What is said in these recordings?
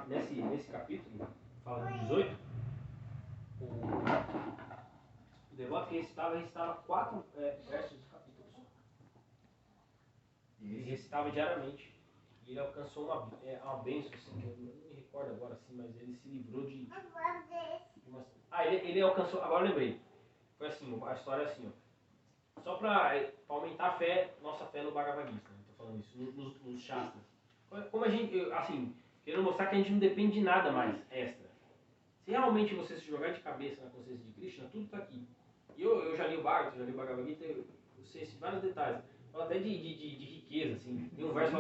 nesse capítulo, fala no 18, o devoto que recitava 4 versos do capítulo só. Ele recitava diariamente. E ele alcançou uma bênção, assim, que eu não me recordo agora, assim, mas ele se livrou de uma... ele alcançou, agora eu lembrei. Foi assim, a história é assim, ó. Só para aumentar nossa fé no Bhagavad Gita, né? Tô falando isso, nos Shastras. Como a gente, assim, querendo mostrar que a gente não depende de nada mais extra. Se realmente você se jogar de cabeça na consciência de Krishna, tudo está aqui. E eu já li o Bhagavad, já li o Bhagavad Gita, eu sei vários detalhes. Fala até de riqueza, assim. Tem um verso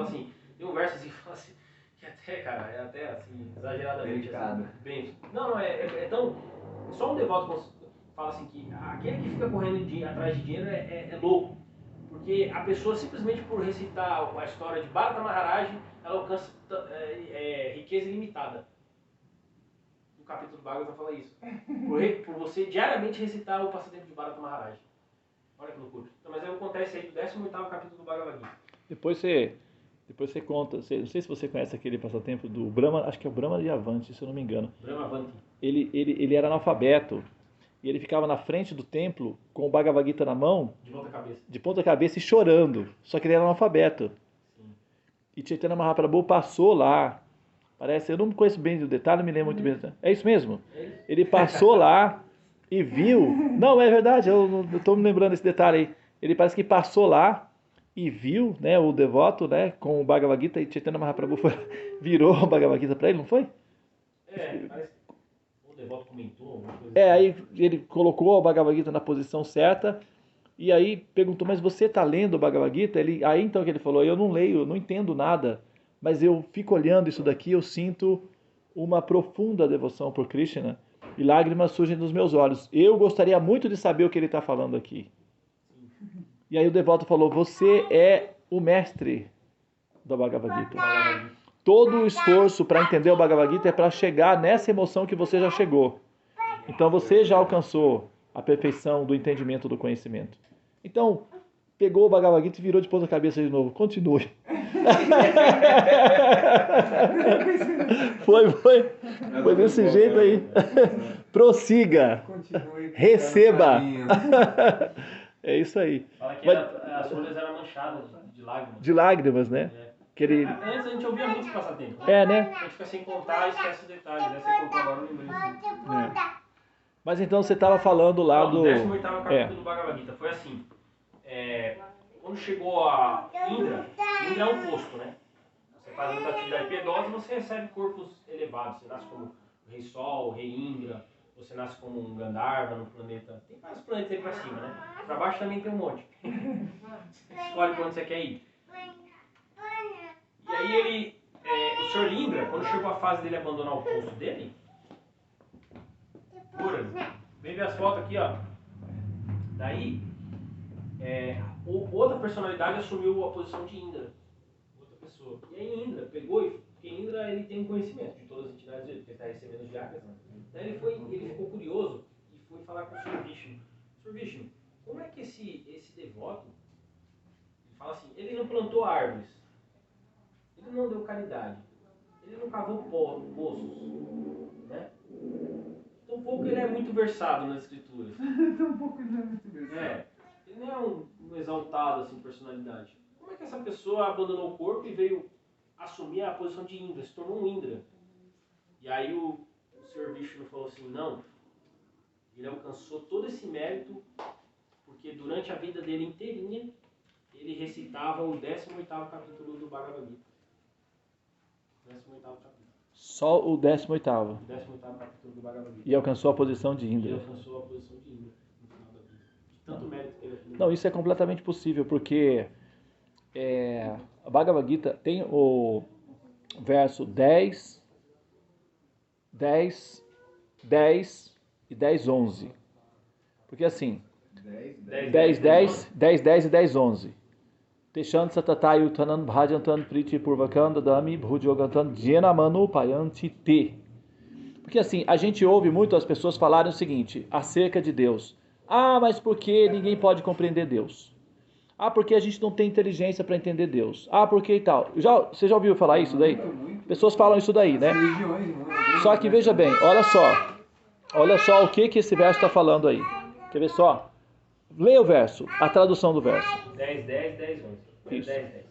assim, fala assim, que até, cara, é até assim, exageradamente. Assim, bem, não, é tão. Só um devoto fala assim que aquele que fica correndo atrás de dinheiro é louco. Porque a pessoa, simplesmente por recitar a história de Bharata Maharaj, ela alcança riqueza ilimitada. No capítulo do Bhagavad fala isso. Por você diariamente recitar o passatempo de Bharata Maharaj. Olha que loucura. Então, mas aí acontece aí do 18º capítulo do Bhagavad Gita. Depois você conta, não sei se você conhece aquele passatempo do Brahma, acho que é o Brahma de Avanti, se eu não me engano. Brahmavanti. Ele era analfabeto e ele ficava na frente do templo com o Bhagavad Gita na mão, de ponta cabeça e chorando, só que ele era analfabeto. Sim. E Chaitanya Mahaprabhu passou lá, parece, eu não conheço bem o detalhe, não me lembro muito bem. É isso mesmo? Ele passou lá e viu, não, é verdade, eu estou me lembrando desse detalhe aí. Ele parece que passou lá e viu, né, o devoto, né, com o Bhagavad Gita, e Chaitanya Mahaprabhu virou o Bhagavad Gita para ele, não foi? Parece que o devoto comentou. Aí ele colocou o Bhagavad Gita na posição certa, e aí perguntou, mas você está lendo o Bhagavad Gita? Aí então que ele falou, eu não leio, eu não entendo nada, mas eu fico olhando isso daqui, eu sinto uma profunda devoção por Krishna, e lágrimas surgem dos meus olhos. Eu gostaria muito de saber o que ele está falando aqui. E aí o devoto falou, você é o mestre do Bhagavad Gita. Todo o esforço para entender o Bhagavad Gita é para chegar nessa emoção que você já chegou. Então você já alcançou a perfeição do entendimento do conhecimento. Então, pegou o Bhagavad Gita e virou de ponta cabeça de novo. Continue. Foi desse jeito aí. Prossiga. Receba. É isso aí. Fala que as folhas eram manchadas de lágrimas. De lágrimas, né? Que ele... Antes a gente ouvia muito passatempo. Né? A gente fica sem contar e esquece o detalhe. Né? Você contou agora, eu lembrei disso. Mas então você estava falando lá do... O 18º capítulo do Bhagavad Gita foi assim. Quando chegou a Indra é um posto, né? Você faz muita atividade piedosa e você recebe corpos elevados. Você nasce como o Rei Sol, o Rei Indra. Você nasce como um Gandharva no planeta. Tem vários planetas aí pra cima, né? Pra baixo também tem um monte. Você escolhe pra onde você quer ir. E aí o Sr. Indra, quando chegou a fase dele abandonar o posto dele, vem ver as fotos aqui, ó. Daí, outra personalidade assumiu a posição de Indra. Outra pessoa. E aí Indra pegou, porque Indra ele tem um conhecimento de todas as entidades dele, porque ele está recebendo os jagras, né? Daí ele ficou curioso e foi falar com o Sr. Vishnu. Sr. Vishnu, como é que esse devoto, ele fala assim, ele não plantou árvores, ele não deu caridade, ele não cavou poços, né? Tampouco ele é muito versado nas escrituras. Tampouco ele é muito versado. Ele não é um exaltado assim, personalidade. Como é que essa pessoa abandonou o corpo e veio assumir a posição de Indra, se tornou um Indra? E aí o Sr. Vishnu falou assim, não, ele alcançou todo esse mérito porque durante a vida dele inteirinha ele recitava o 18º capítulo do Bhagavad Gita. 18º capítulo. Só o 18º. O 18º capítulo do Bhagavad Gita. E alcançou a posição de Indra. E alcançou a posição de Indra no final da vida. De tanto mérito que ele acumulou. Não, isso é completamente possível, porque a Bhagavad Gita tem o verso 10, 10, 10 e 10, 11. Porque assim, 10, 10, 10, 10 e 10, 11. Teshant satatai utanan bhajantan priti purvakanda dami bhujogantan jenamanu payanti te. Porque assim, a gente ouve muito as pessoas falarem o seguinte, acerca de Deus. Ah, mas por que ninguém pode compreender Deus? Ah, porque a gente não tem inteligência para entender Deus. Ah, porque e tal. Você já ouviu falar isso daí? Pessoas falam isso daí, né? Religiões, mano. Só que veja bem, olha só o que esse verso está falando aí. Quer ver só? Leia o verso, a tradução do verso. 10, 10, 10, 11. Isso. 10, 10.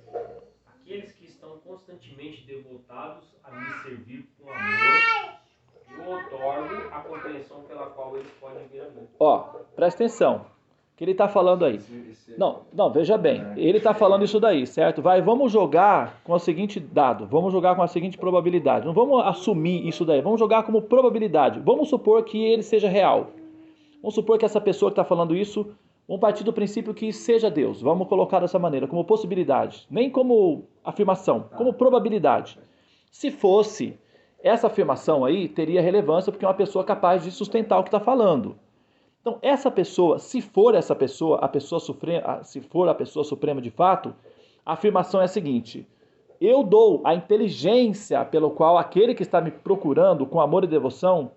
Aqueles que estão constantemente devotados a me servir com amor, eu outorgo a compreensão pela qual eles podem vir a mim. Ó, presta atenção. O que ele está falando aí? Não, veja bem. Ele está falando isso daí, certo? Vamos jogar com o seguinte dado. Vamos jogar com a seguinte probabilidade. Não vamos assumir isso daí. Vamos jogar como probabilidade. Vamos supor que ele seja real. Vamos supor que essa pessoa que está falando isso, vamos partir do princípio que seja Deus. Vamos colocar dessa maneira, como possibilidade. Nem como afirmação, como probabilidade. Se fosse, essa afirmação aí teria relevância porque é uma pessoa capaz de sustentar o que está falando. Então, essa pessoa, se for a pessoa suprema de fato, a afirmação é a seguinte: eu dou a inteligência pelo qual aquele que está me procurando com amor e devoção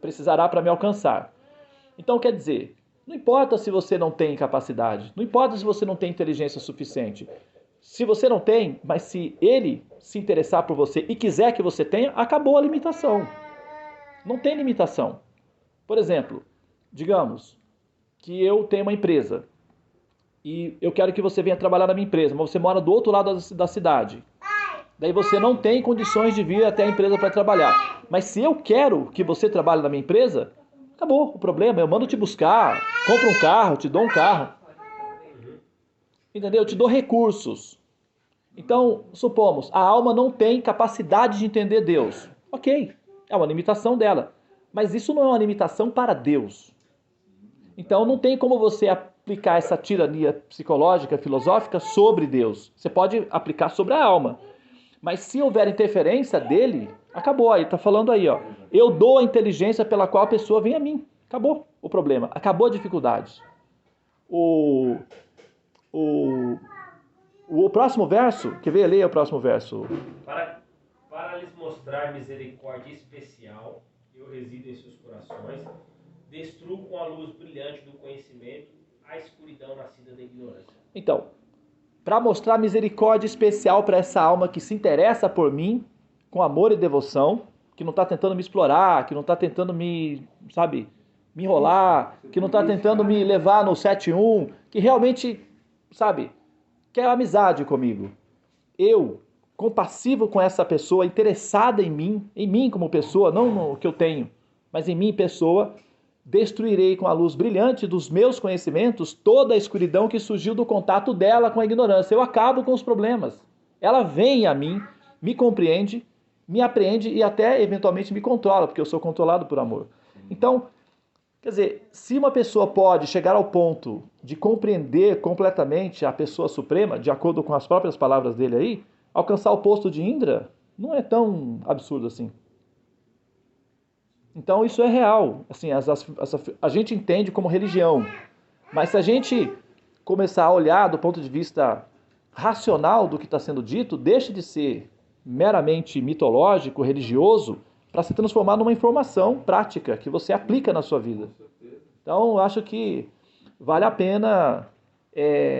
precisará para me alcançar. Então, quer dizer, não importa se você não tem capacidade, não importa se você não tem inteligência suficiente. Se você não tem, mas se ele se interessar por você e quiser que você tenha, acabou a limitação. Não tem limitação. Por exemplo, digamos que eu tenho uma empresa e eu quero que você venha trabalhar na minha empresa, mas você mora do outro lado da cidade. Daí você não tem condições de vir até a empresa para trabalhar. Mas se eu quero que você trabalhe na minha empresa, acabou o problema. Eu mando te buscar, compro um carro, te dou um carro. Entendeu? Eu te dou recursos. Então, supomos, a alma não tem capacidade de entender Deus. Ok, é uma limitação dela. Mas isso não é uma limitação para Deus. Então não tem como você aplicar essa tirania psicológica, filosófica sobre Deus. Você pode aplicar sobre a alma. Mas se houver interferência dele, acabou. Aí está falando aí, ó. Eu dou a inteligência pela qual a pessoa vem a mim. Acabou o problema. Acabou a dificuldade. O próximo verso, quer ver? Leia o próximo verso. Para lhes mostrar misericórdia especial, eu resido em seus corações, destruo com a luz brilhante do conhecimento a escuridão nascida da ignorância. Então, para mostrar misericórdia especial para essa alma que se interessa por mim, com amor e devoção, que não está tentando me explorar, que não está tentando me enrolar, que não está tentando me levar no 7-1, que realmente, quer amizade comigo. Eu, compassivo com essa pessoa, interessada em mim como pessoa, não no que eu tenho, mas em mim pessoa, destruirei com a luz brilhante dos meus conhecimentos toda a escuridão que surgiu do contato dela com a ignorância. Eu acabo com os problemas. Ela vem a mim, me compreende, me apreende e até eventualmente me controla, porque eu sou controlado por amor. Então, quer dizer, se uma pessoa pode chegar ao ponto de compreender completamente a pessoa suprema, de acordo com as próprias palavras dele aí, alcançar o posto de Indra, não é tão absurdo assim. Então isso é real. Assim, a gente entende como religião, mas se a gente começar a olhar do ponto de vista racional do que está sendo dito, deixa de ser meramente mitológico, religioso, para se transformar numa informação prática que você aplica na sua vida. Então eu acho que vale a pena...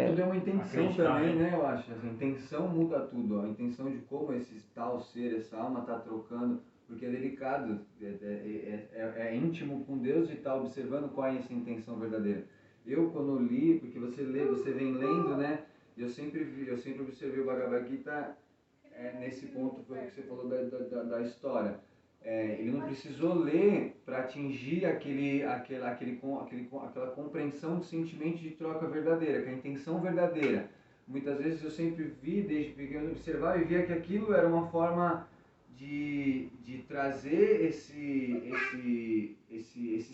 Tudo é uma intenção também, né? Eu acho. A intenção muda tudo. A intenção de como esse tal ser, essa alma está trocando, porque é delicado, é íntimo com Deus e está observando qual é essa intenção verdadeira. Eu, quando li, porque você lê, você vem lendo, né? Eu sempre observei o Bhagavad Gita nesse ponto, foi o que você falou da história. Ele não precisou ler para atingir aquela compreensão do sentimento de troca verdadeira, que é a intenção verdadeira. Muitas vezes eu sempre vi, desde pequeno, observar e via que aquilo era uma forma de trazer esse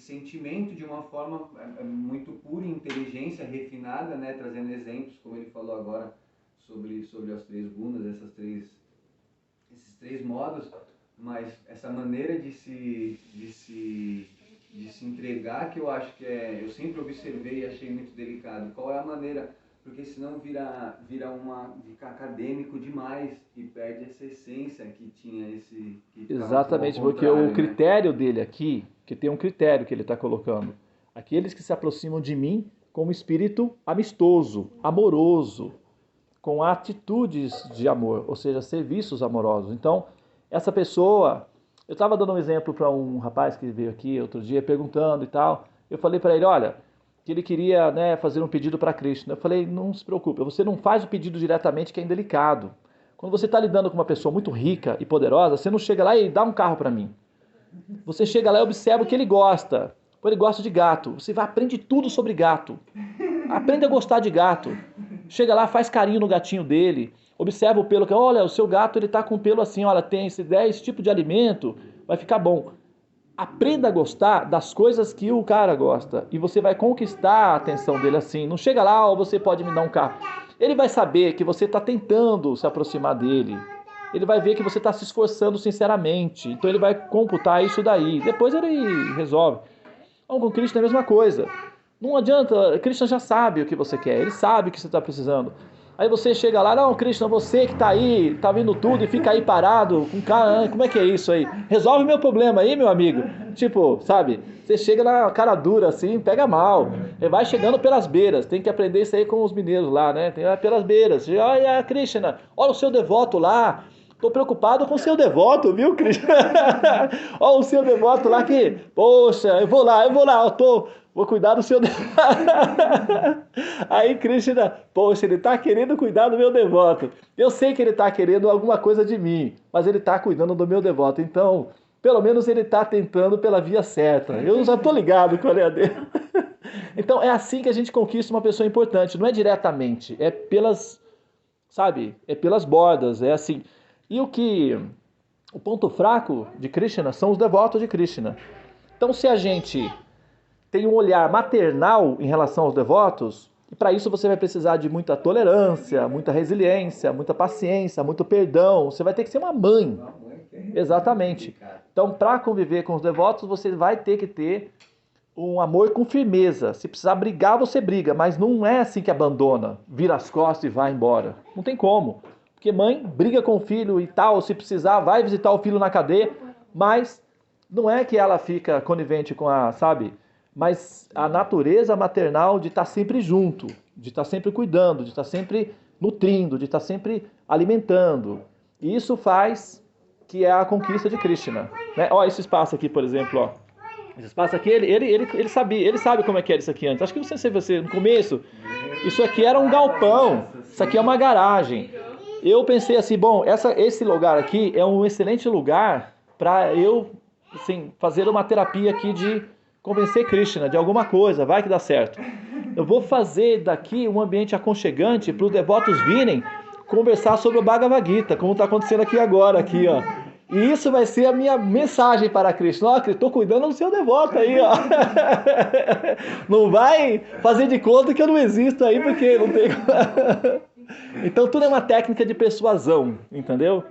sentimento de uma forma muito pura, inteligência, refinada, né? Trazendo exemplos, como ele falou agora, sobre as três gunas, esses três modos. Mas essa maneira de se entregar, que eu acho que eu sempre observei e achei muito delicado. Qual é a maneira? Porque senão fica acadêmico demais e perde essa essência que tinha esse... Exatamente, porque o critério dele aqui, que tem um critério que ele está colocando, aqueles que se aproximam de mim como espírito amistoso, amoroso, com atitudes de amor, ou seja, serviços amorosos. Então, essa pessoa... Eu estava dando um exemplo para um rapaz que veio aqui outro dia perguntando e tal. Eu falei para ele, olha, que ele queria, né, fazer um pedido para Krishna. Eu falei, não se preocupe, você não faz o pedido diretamente, que é indelicado. Quando você está lidando com uma pessoa muito rica e poderosa, você não chega lá e dá um carro para mim. Você chega lá e observa o que ele gosta. Ele gosta de gato. Você vai aprende tudo sobre gato. Aprende a gostar de gato. Chega lá, faz carinho no gatinho dele. Observa o pelo. Olha, o seu gato ele tá com pelo assim. Olha, tem esse tipo de alimento. Vai ficar bom. Aprenda a gostar das coisas que o cara gosta. E você vai conquistar a atenção dele assim. Não chega lá, ó, você pode me dar um carro. Ele vai saber que você está tentando se aproximar dele. Ele vai ver que você está se esforçando sinceramente. Então ele vai computar isso daí. Depois ele resolve. Então, com Krishna é a mesma coisa. Não adianta, Krishna já sabe o que você quer. Ele sabe o que você está precisando. Aí você chega lá, não, Krishna, você que está aí, está vendo tudo e fica aí parado, com cara, como é que é isso aí? Resolve meu problema aí, meu amigo. Tipo, sabe, você chega na cara dura assim, pega mal. Ele vai chegando pelas beiras, tem que aprender isso aí com os mineiros lá, né? Tem pelas beiras. Olha, Krishna, olha o seu devoto lá. Tô preocupado com o seu devoto, viu, Krishna? Olha o seu devoto lá que, poxa, eu vou lá, vou cuidar do seu devoto. Aí Krishna, poxa, ele tá querendo cuidar do meu devoto. Eu sei que ele tá querendo alguma coisa de mim, mas ele tá cuidando do meu devoto. Então, pelo menos ele tá tentando pela via certa. Eu já tô ligado qual é a dele. Então, é assim que a gente conquista uma pessoa importante. Não é diretamente, é pelas, sabe, é pelas bordas, é assim. E o ponto fraco de Krishna são os devotos de Krishna. Então, se a gente tem um olhar maternal em relação aos devotos, e para isso você vai precisar de muita tolerância, muita resiliência, muita paciência, muito perdão. Você vai ter que ser uma mãe. Exatamente. Então, para conviver com os devotos, você vai ter que ter um amor com firmeza. Se precisar brigar, você briga, mas não é assim que abandona, vira as costas e vai embora. Não tem como. Porque mãe briga com o filho e tal, se precisar, vai visitar o filho na cadeia, mas não é que ela fica conivente com a, sabe? Mas a natureza maternal de estar sempre junto, de estar sempre cuidando, de estar sempre nutrindo, de estar sempre alimentando. E isso faz que é a conquista de Krishna. Né? Ó, esse espaço aqui, por exemplo, ó. Esse espaço aqui, ele sabe como é que era isso aqui antes. Acho que você no começo, isso aqui era um galpão, isso aqui é uma garagem. Eu pensei assim, bom, esse lugar aqui é um excelente lugar para eu assim, fazer uma terapia aqui de convencer Krishna de alguma coisa, vai que dá certo. Eu vou fazer daqui um ambiente aconchegante para os devotos virem conversar sobre o Bhagavad Gita, como está acontecendo aqui agora, aqui, ó. E isso vai ser a minha mensagem para Krishna. Ó, estou cuidando do seu devoto aí, ó. Não vai fazer de conta que eu não existo aí, porque não tem... Então tudo é uma técnica de persuasão, entendeu?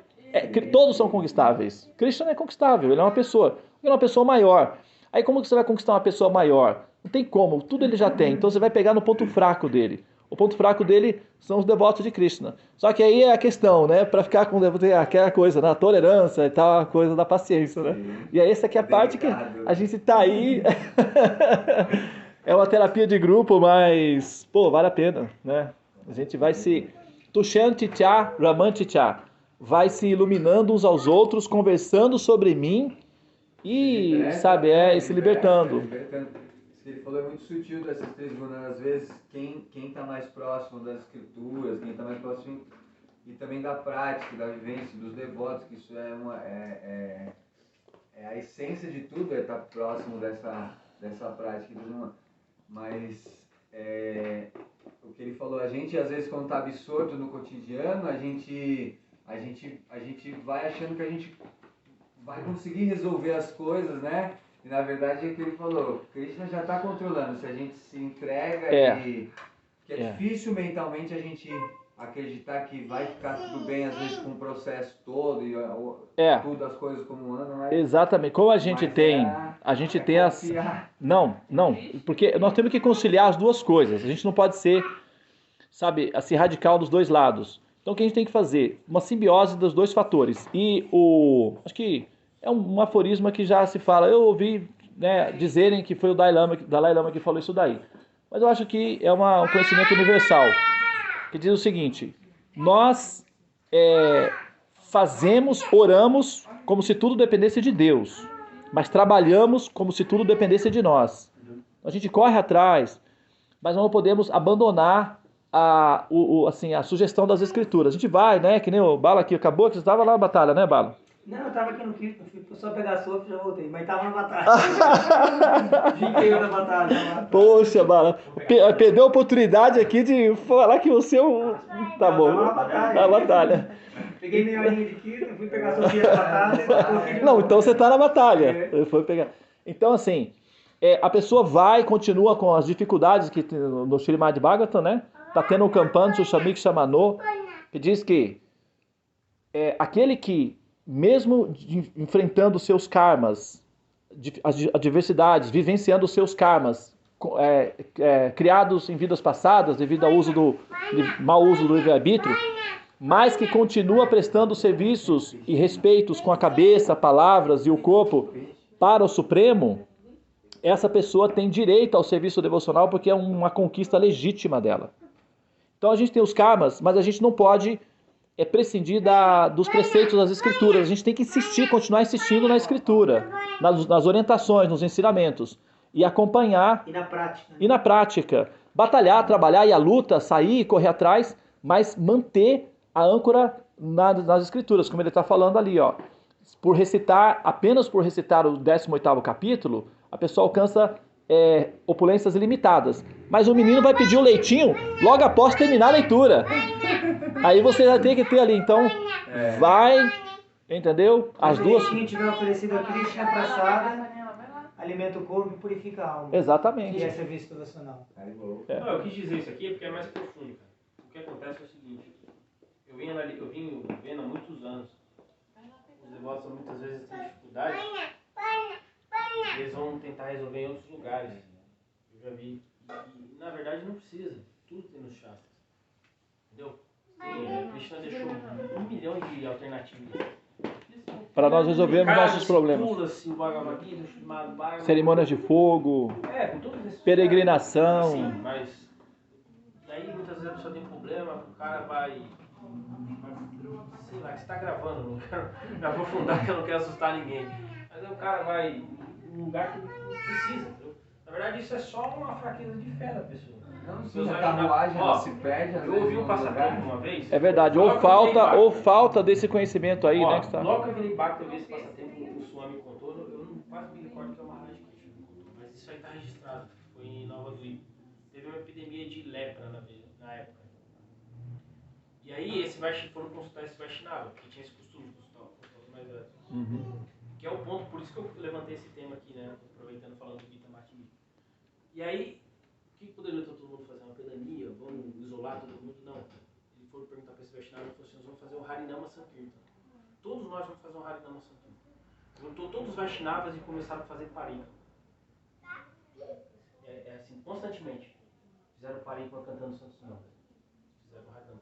Todos são conquistáveis. Krishna não é conquistável, ele é uma pessoa maior. Aí como que você vai conquistar uma pessoa maior? Não tem como, tudo ele já tem. Então você vai pegar no ponto fraco dele. O ponto fraco dele são os devotos de Krishna. Só que aí é a questão, né? Para ficar com aquela coisa, na tolerância e tal, a coisa da paciência, né? E aí essa aqui é a parte que a gente tá aí. É uma terapia de grupo, mas, pô, vale a pena, né? A gente vai se... Tushanti-cha, Ramanti-cha. Vai se iluminando uns aos outros, conversando sobre mim e, sabe, se libertando. Ele falou, é muito sutil dessas três gunas. Às vezes, quem está mais próximo das escrituras, quem está mais próximo e também da prática, da vivência, dos devotos, que isso é a essência de tudo, é estar próximo dessa prática. Mas o que ele falou, a gente às vezes quando está absorto no cotidiano, a gente vai achando que a gente vai conseguir resolver as coisas, né? E na verdade é o que ele falou, Krishna já está controlando, se a gente se entrega que é difícil mentalmente a gente acreditar que vai ficar tudo bem, às vezes com o processo todo e tudo as coisas como andam, né? Exatamente, como a gente tem as... Não, porque nós temos que conciliar as duas coisas, a gente não pode ser, sabe, assim, radical dos dois lados. Então o que a gente tem que fazer? Uma simbiose dos dois fatores. E acho que é um aforisma que já se fala, eu ouvi, né, dizerem que foi o Dalai Lama que falou isso daí. Mas eu acho que é um conhecimento universal, que diz o seguinte, nós fazemos, oramos como se tudo dependesse de Deus, mas trabalhamos como se tudo dependesse de nós. A gente corre atrás, mas não podemos abandonar a sugestão das Escrituras. A gente vai, né? Que nem o Bala aqui acabou, que você estava lá na batalha, né, Bala? Não, eu tava aqui no Cristo, fui só pegar sopa e já voltei, mas tava na batalha. Fiquei na batalha. Poxa, Bala, perdeu a oportunidade aqui de falar que você é um... Tá bom, na batalha. Peguei meia horinha de Cristo, fui pegar sopinha na batalha. Não, então você tá na batalha. Eu fui pegar. Então, assim, a pessoa vai, continua com as dificuldades que tem no Srimad Bhagavatam, né? Tá tendo o Kampantu Shamik Shamanô, que diz que aquele que, mesmo enfrentando seus karmas, as adversidades, vivenciando os seus karmas, criados em vidas passadas, devido ao mau uso do livre-arbítrio, mas que continua prestando serviços e respeitos com a cabeça, palavras e o corpo para o Supremo, essa pessoa tem direito ao serviço devocional porque é uma conquista legítima dela. Então a gente tem os karmas, mas a gente não pode prescindir dos preceitos das Escrituras. A gente tem que insistir, continuar insistindo na Escritura, nas orientações, nos ensinamentos. E acompanhar. E na prática. E na prática. Batalhar, trabalhar, ir à luta, sair, correr atrás, mas manter a âncora nas Escrituras, como ele está falando ali, ó. Apenas por recitar o 18º capítulo, a pessoa alcança opulências ilimitadas. Mas o menino vai pedir o leitinho logo após terminar a leitura. Aí você já tem que ter ali, então, vai, entendeu? As duas... Se o leitinho tiver oferecido a Krishna praçada, alimenta o corpo e purifica a alma. Exatamente. Que é serviço devocional. Não, eu quis dizer isso aqui porque é mais profundo, cara. O que acontece é o seguinte, eu vim vendo há muitos anos, os devotos muitas vezes têm dificuldade, eles vão tentar resolver em outros lugares. Eu já vi. E na verdade não precisa. Tudo tem nos Shastras. Entendeu? Krishna deixou 1 milhão de alternativas. Para nós resolvermos nossos problemas. Pula-se o Bhagavad Gita, o chamado Bhagavad. Cerimônias de fogo, Com todos esses peregrinação. Sim, mas daí muitas vezes a pessoa tem problema, o cara vai sei lá, que você está gravando, não quero me aprofundar que eu não quero assustar ninguém. Mas aí o cara vai num lugar que não precisa, entendeu? Na verdade isso é só uma fraqueza de fé da pessoa. Não, sim, a carruagem ela se perde. Eu ouvi um passatempo uma vez. É verdade, ou falta desse conhecimento aí, né? Que está... Logo que eu virei Bhakti, eu vi esse passatempo, o Swami contou, eu quase me recordo que é uma Maharaj Krishna me contou, mas isso aí está registrado, foi em Nova Delhi. Teve uma epidemia de lepra na época. E aí foram consultar esse Vaishnava, que tinha esse costume de consultar os mais velhos. Que é o ponto, por isso que eu levantei esse tema aqui, né? Aproveitando falando do Gita Mahatmya. E aí, o que poderia todo mundo fazer? Uma pedania? Vamos isolar todo mundo? Não. Eles foram perguntar para esse Vaishnava e falou assim: nós vamos fazer o Harinama Sankirtan. Todos nós vamos fazer um Harinama Sankirtan. Juntou todos os Vaishnavas e começaram a fazer parika. Assim, constantemente. Fizeram parika cantando Santos Nomes.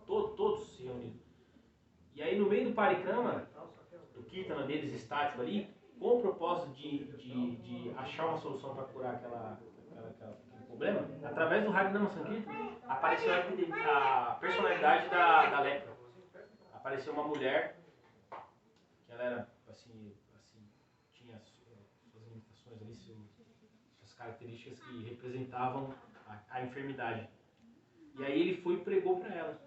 Todos se reuniram. E aí no meio do parikrama, do kirtana deles estático ali, com o propósito de achar uma solução para curar aquele problema, através do Harinama Sankirtan, apareceu a personalidade da lepra. Apareceu uma mulher, que ela era assim tinha suas limitações ali, suas características que representavam a enfermidade. E aí ele foi e pregou para ela.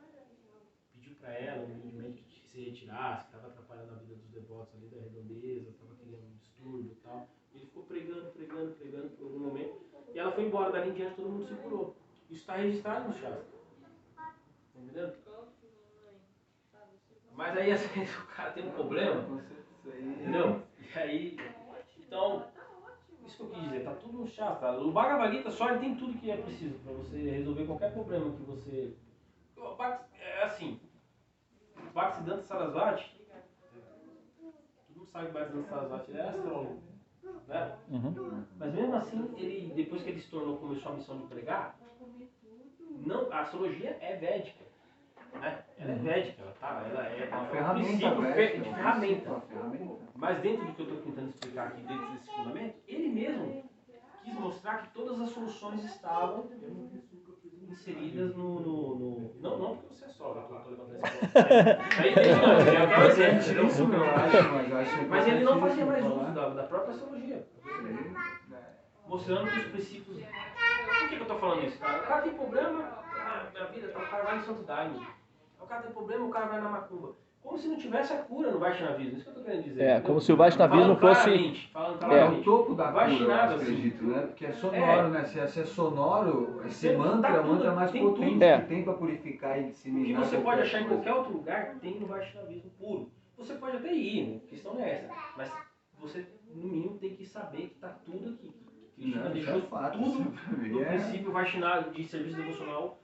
Pediu para ela, humildemente, que se retirasse, que estava atrapalhando a vida dos devotos ali da redondeza, estava criando um distúrbio e tal. Ele ficou pregando por algum momento. E ela foi embora, dali em diante todo mundo se curou. Isso está registrado no Shastra. Tá entendendo? Mas aí assim, o cara tem um problema, entendeu? E aí, então... Isso que eu quis dizer, tá tudo no Shastra. O Bhagavad Gita só ele tem tudo que é preciso para você resolver qualquer problema que você... É assim, o Bhaktisiddhanta Sarasvati, todo mundo sabe que o Bhaktisiddhanta Sarasvati é astrólogo, né? Mas mesmo assim, ele, depois que ele se tornou, começou a missão de pregar, a astrologia é védica, né? Ela é védica, ela é uma um ferramenta princípio védica, de ferramenta. Mas dentro do que eu estou tentando explicar aqui, dentro desse fundamento, ele mesmo quis mostrar que todas as soluções estavam inseridas no... Não porque você é sóbrio, eu tô levantando esse ponto. Aí tem Isso eu acho, mas eu acho Mas ele não fazia importante mais falar. uso da própria astrologia. Mostrando que os princípios... Por que eu tô falando isso, cara? O cara tem problema, minha vida, o cara vai em Santo Daime. O cara tem problema, o cara vai na macumba. Como se não tivesse a cura no Vaishnavismo, isso que eu tô querendo dizer. É, como se o Vaishnavismo fosse... Falando É claramente. o topo da cura, eu Vaishnava, acredito, assim. né? Porque é sonoro, né? Se é sonoro, esse Você mantra é tá o mantra tudo, mais tem potente tudo. É. que tem para purificar e O que disseminar. você pode achar em coisa. qualquer outro lugar, tem no Vaishnavismo puro. Você pode até ir, né? A questão não é essa. Mas você, no mínimo, tem que saber que está tudo aqui. Krishna Não, deixou isso é fato, tudo isso pra mim no é- princípio Vaishnava, de serviço devocional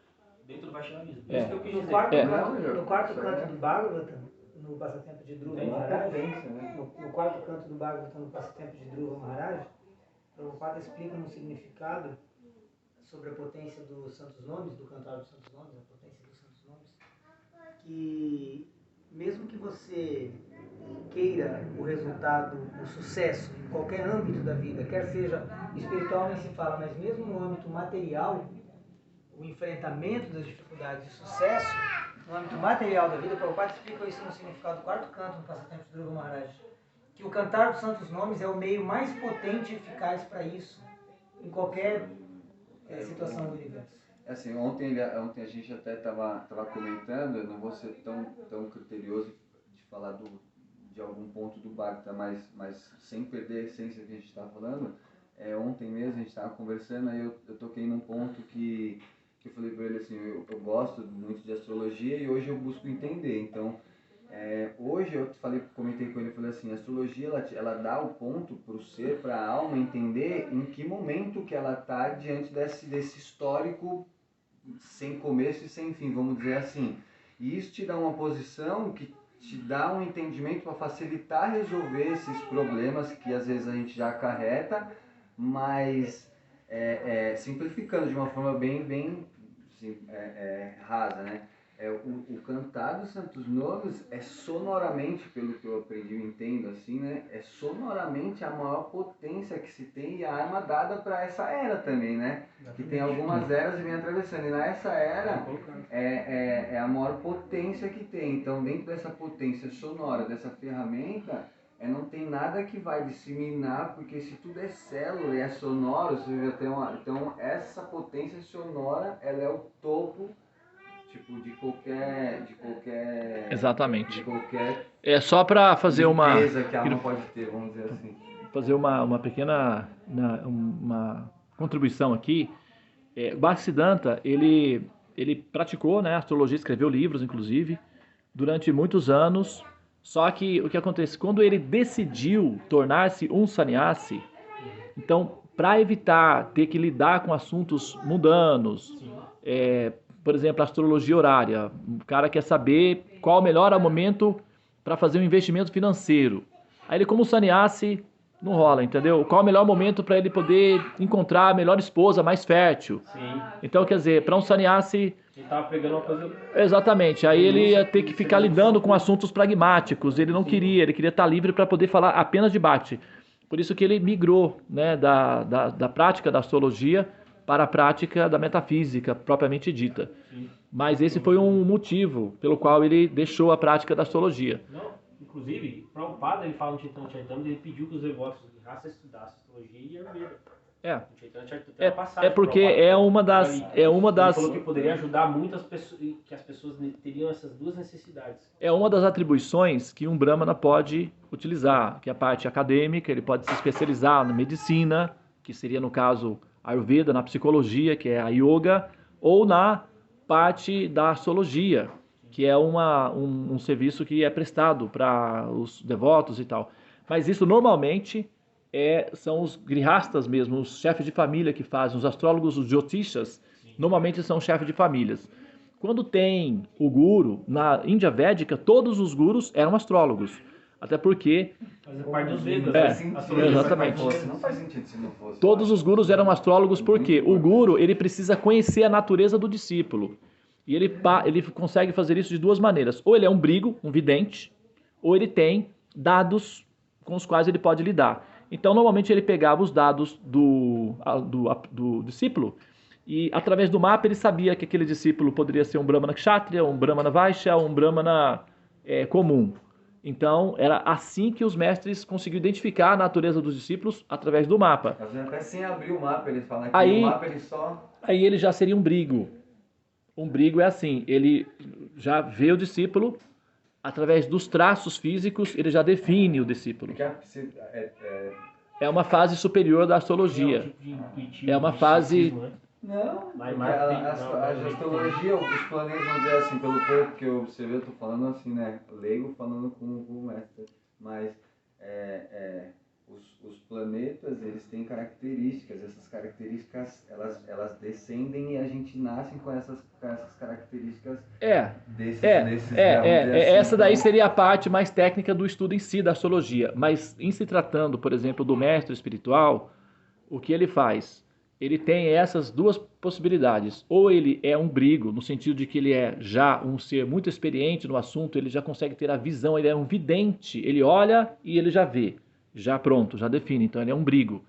dentro do Vaishnavismo. É. Isso que eu quis No dizer. quarto, É. canto, no quarto Isso canto é- do Bhagavatam, no passatempo de Dhruva Tem Maharaj, potência, né? no quarto canto do Bhagavatam, no passatempo de Dhruva Maharaj, Prabhupada explica no significado sobre a potência dos santos nomes, do cantar dos santos nomes, a potência dos santos nomes, que mesmo que você queira o resultado, o sucesso em qualquer âmbito da vida, quer seja espiritual nem se fala, mas mesmo no âmbito material, o enfrentamento das dificuldades de sucesso, no âmbito material da vida, o Prabhupada explica isso no significado do quarto canto do passatempo de Dhruva Maharaj, que o cantar dos santos nomes é o meio mais potente e eficaz para isso, em qualquer situação do universo. Assim, ontem a gente até estava comentando, eu não vou ser tão criterioso de falar de algum ponto do Bhagavata, mas sem perder a essência que a gente está falando. Ontem mesmo a gente estava conversando, aí eu toquei num ponto que eu falei para ele assim, eu gosto muito de astrologia e hoje eu busco entender. Então, hoje eu comentei com ele, falei assim, a astrologia ela dá o ponto para o ser, para a alma entender em que momento que ela está diante desse histórico sem começo e sem fim, vamos dizer assim. E isso te dá uma posição que te dá um entendimento para facilitar resolver esses problemas que às vezes a gente já acarreta, mas simplificando de uma forma bem assim, rasa, né? O cantar dos santos nomes é sonoramente, pelo que eu aprendi e entendo assim, né? É sonoramente a maior potência que se tem e a arma dada para essa era também, né? Que tem algumas eras e vem atravessando. E nessa era é a maior potência que tem. Então, dentro dessa potência sonora, dessa ferramenta, não tem nada que vai disseminar, porque se tudo é célula e é sonoro, você já tem então essa potência sonora, ela é o topo tipo de qualquer Exatamente. de qualquer É só para fazer uma limpeza que a alma pode ter, vamos dizer assim. fazer uma pequena uma contribuição aqui. Bhaktisiddhanta, ele praticou, né, astrologia, escreveu livros, inclusive, durante muitos anos. Só que o que acontece? Quando ele decidiu tornar-se um sannyasi, então, para evitar ter que lidar com assuntos mundanos, por exemplo, astrologia horária, o cara quer saber qual o melhor momento para fazer um investimento financeiro. Aí ele, como sannyasi, não rola, entendeu? Qual o melhor momento para ele poder encontrar a melhor esposa, mais fértil? Sim. Então, quer dizer, para um sannyasi... Ele tava pegando uma coisa... Exatamente, aí ele ia ter que ficar lidando com assuntos pragmáticos, ele não queria, ele queria estar livre para poder falar apenas de Bhakti. Por isso que ele migrou, né, da prática da astrologia para a prática da metafísica, propriamente dita. Sim. Mas esse foi um motivo pelo qual ele deixou a prática da astrologia. Não, inclusive, Prabhupada, ele fala no Chaitanya Charitamrita, ele pediu que os devotos de raça estudassem astrologia e Ayurveda. No Chaitanya Charitamrita tem uma passagem porque Prabhupada, é uma das... Ele falou que poderia ajudar muitas pessoas, que as pessoas teriam essas duas necessidades. É uma das atribuições que um Brahmana pode utilizar, que é a parte acadêmica, ele pode se especializar na medicina, que seria, no caso, Ayurveda, na psicologia, que é a yoga, ou na parte da astrologia, que é um serviço que é prestado para os devotos e tal. Mas isso, normalmente, são os grihastas mesmo, os chefes de família que fazem, os astrólogos, os jyotishas, normalmente são chefes de famílias. Quando tem o guru, na Índia Védica, todos os gurus eram astrólogos. Até porque Faz parte dos Vedas, exatamente. Não faz sentido se não fosse. todos os gurus eram astrólogos porque o guru ele precisa conhecer a natureza do discípulo. E ele consegue fazer isso de duas maneiras. Ou ele é um brigo, um vidente, ou ele tem dados com os quais ele pode lidar. Então, normalmente, ele pegava os dados do discípulo E através do mapa ele sabia que aquele discípulo poderia ser um Brahmana Kshatriya, um Brahmana Vaishya, um Brahmana comum. Então, era assim que os mestres conseguiam identificar a natureza dos discípulos através do mapa. Às vezes até sem abrir o mapa, eles falam que Aí- o mapa ele só... Aí ele já seria um brigo. Um brigo é assim, ele já vê o discípulo, através dos traços físicos, ele já define o discípulo. É uma fase superior da astrologia. É uma fase- Não, Lá em porque Marte tem- a astrologia, os planetas, vamos dizer assim, pelo pouco que eu observei, eu tô falando assim, né, leigo falando com o mestre, mas os planetas, eles têm características, essas características, elas descendem e a gente nasce com essas características desses graus, vamos dizer assim. Essa daí Então, seria a parte mais técnica do estudo em si, da astrologia. Mas em se tratando, por exemplo, do mestre espiritual, o que ele faz? Ele tem essas duas possibilidades. Ou ele é um brigo, no sentido de que ele é já um ser muito experiente no assunto, ele já consegue ter a visão, ele é um vidente, ele olha e ele já vê, já pronto, já define, então ele é um brigo.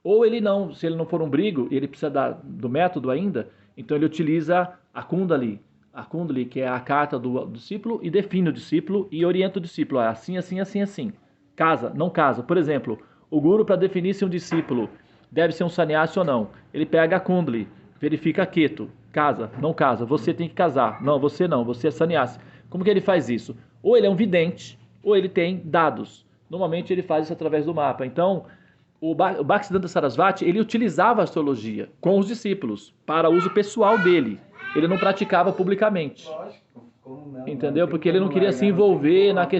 Ou ele não, se ele não for um brigo, ele precisa do método ainda, então ele utiliza a Kundali, que é a carta do discípulo, e define o discípulo e orienta o discípulo, assim, assim, assim, assim. Casa, não casa. Por exemplo, o guru, para definir se um discípulo deve ser um sannyasi ou não, ele pega a Kundali, verifica Ketu, casa, não casa, você tem que casar, não, você é sannyasi. Como que ele faz isso? Ou ele é um vidente, ou ele tem dados. Normalmente ele faz isso através do mapa. Então, o Bhaktisiddhanta Sarasvati, ele utilizava a astrologia com os discípulos para uso pessoal dele. Ele não praticava publicamente. lógico, como não? Entendeu? Não tem Porque ele não como queria se largar, não tem envolver como na questão